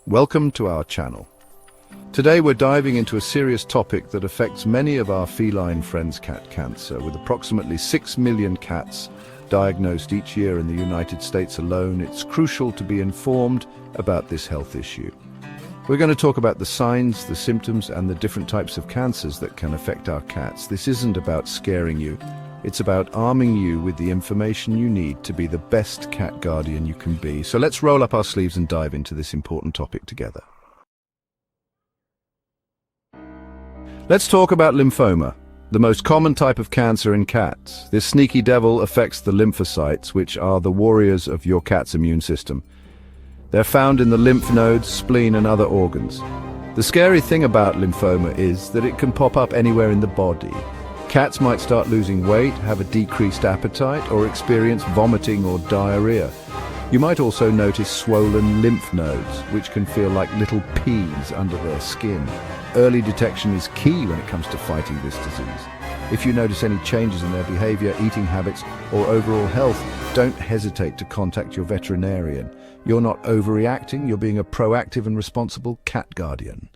Welcome to our channel. Today we're diving into a serious topic that affects many of our feline friends, cat cancer, with approximately 6 million cats diagnosed each year in the United States alone. It's crucial to be informed about this health issue. We're going to talk about the signs, the symptoms, and the different types of cancers that can affect our cats. This isn't about scaring you. It's about arming you with the information you need to be the best cat guardian you can be. So let's roll up our sleeves and dive into this important topic together. Let's talk about lymphoma, the most common type of cancer in cats. This sneaky devil affects the lymphocytes, which are the warriors of your cat's immune system. They're found in the lymph nodes, spleen, and other organs. The scary thing about lymphoma is that it can pop up anywhere in the body. Cats might start losing weight, have a decreased appetite, or experience vomiting or diarrhea. You might also notice swollen lymph nodes, which can feel like little peas under their skin. Early detection is key when it comes to fighting this disease. If you notice any changes in their behavior, eating habits, or overall health, don't hesitate to contact your veterinarian. You're not overreacting, you're being a proactive and responsible cat guardian.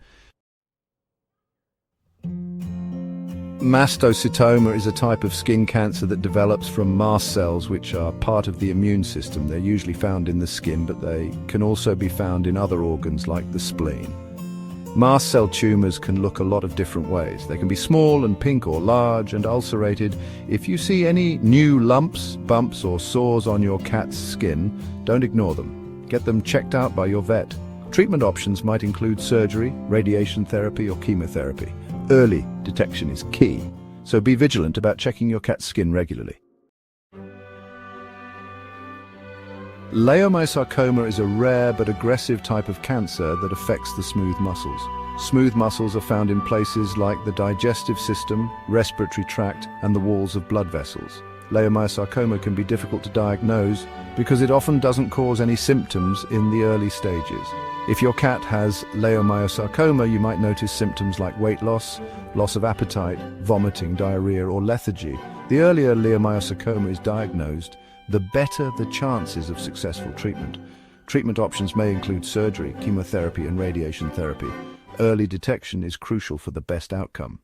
Mastocytoma is a type of skin cancer that develops from mast cells, which are part of the immune system. They're usually found in the skin, but they can also be found in other organs like the spleen. Mast cell tumors can look a lot of different ways. They can be small and pink or large and ulcerated. If you see any new lumps, bumps, or sores on your cat's skin, don't ignore them. Get them checked out by your vet. Treatment options might include surgery, radiation therapy, or chemotherapy. Early detection is key, so be vigilant about checking your cat's skin regularly. Leiomyosarcoma is a rare but aggressive type of cancer that affects the smooth muscles. Smooth muscles are found in places like the digestive system, respiratory tract, and the walls of blood vessels. Leiomyosarcoma can be difficult to diagnose because it often doesn't cause any symptoms in the early stages. If your cat has leiomyosarcoma, you might notice symptoms like weight loss, loss of appetite, vomiting, diarrhea, or lethargy. The earlier leiomyosarcoma is diagnosed, the better the chances of successful treatment. Treatment options may include surgery, chemotherapy, and radiation therapy. Early detection is crucial for the best outcome.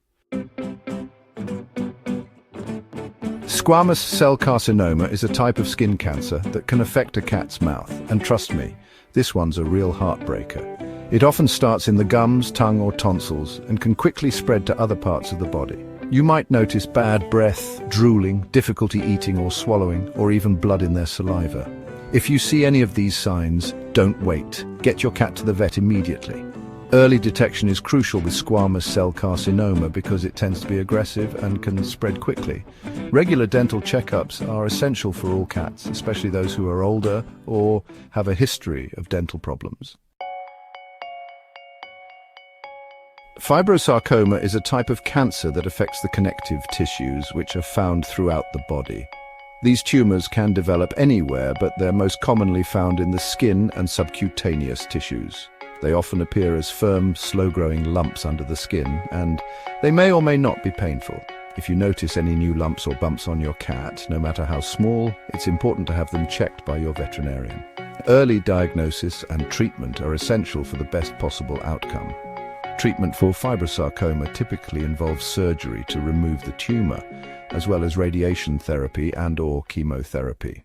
Squamous cell carcinoma is a type of skin cancer that can affect a cat's mouth. And trust me, this one's a real heartbreaker. It often starts in the gums, tongue, or tonsils and can quickly spread to other parts of the body. You might notice bad breath, drooling, difficulty eating or swallowing, or even blood in their saliva. If you see any of these signs, don't wait. Get your cat to the vet immediately. Early detection is crucial with squamous cell carcinoma because it tends to be aggressive and can spread quickly. Regular dental checkups are essential for all cats, especially those who are older or have a history of dental problems. Fibrosarcoma is a type of cancer that affects the connective tissues, which are found throughout the body. These tumors can develop anywhere, but they're most commonly found in the skin and subcutaneous tissues. They often appear as firm, slow-growing lumps under the skin, and they may or may not be painful. If you notice any new lumps or bumps on your cat, no matter how small, it's important to have them checked by your veterinarian. Early diagnosis and treatment are essential for the best possible outcome. Treatment for fibrosarcoma typically involves surgery to remove the tumor, as well as radiation therapy and/or chemotherapy.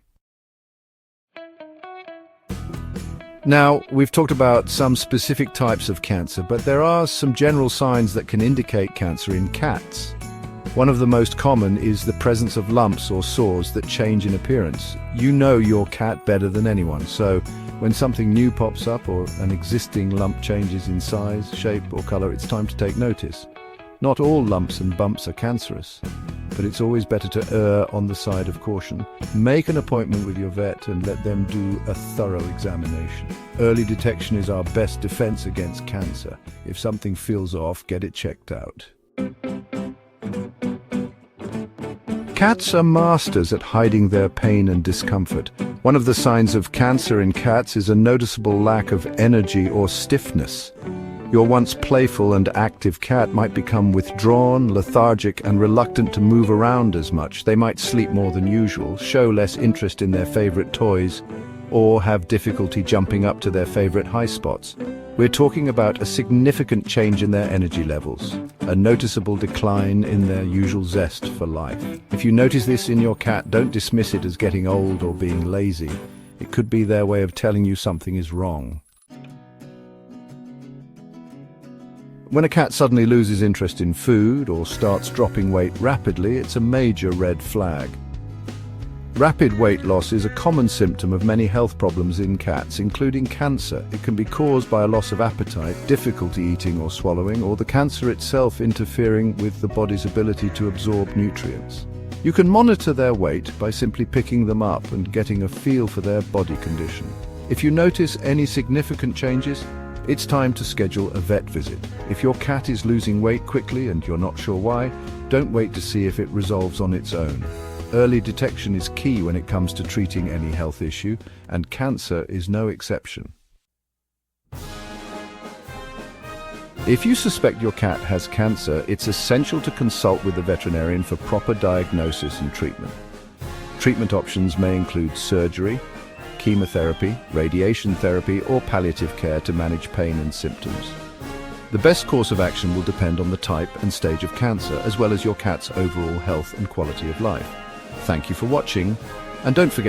Now, we've talked about some specific types of cancer, but there are some general signs that can indicate cancer in cats. One of the most common is the presence of lumps or sores that change in appearance. You know your cat better than anyone, so when something new pops up or an existing lump changes in size, shape, or color, it's time to take notice. Not all lumps and bumps are cancerous, but it's always better to err on the side of caution. Make an appointment with your vet and let them do a thorough examination. Early detection is our best defense against cancer. If something feels off, get it checked out. Cats are masters at hiding their pain and discomfort. One of the signs of cancer in cats is a noticeable lack of energy or stiffness. Your once playful and active cat might become withdrawn, lethargic, and reluctant to move around as much. They might sleep more than usual, show less interest in their favorite toys, or have difficulty jumping up to their favorite high spots. We're talking about a significant change in their energy levels, a noticeable decline in their usual zest for life. If you notice this in your cat, don't dismiss it as getting old or being lazy. It could be their way of telling you something is wrong. When a cat suddenly loses interest in food or starts dropping weight rapidly, it's a major red flag. Rapid weight loss is a common symptom of many health problems in cats, including cancer. It can be caused by a loss of appetite, difficulty eating or swallowing, or the cancer itself interfering with the body's ability to absorb nutrients. You can monitor their weight by simply picking them up and getting a feel for their body condition. If you notice any significant changes, it's time to schedule a vet visit. If your cat is losing weight quickly and you're not sure why, don't wait to see if it resolves on its own. Early detection is key when it comes to treating any health issue, and cancer is no exception. If you suspect your cat has cancer, it's essential to consult with the veterinarian for proper diagnosis and treatment. Treatment options may include surgery, chemotherapy, radiation therapy, or palliative care to manage pain and symptoms. The best course of action will depend on the type and stage of cancer, as well as your cat's overall health and quality of life. Thank you for watching, and don't forget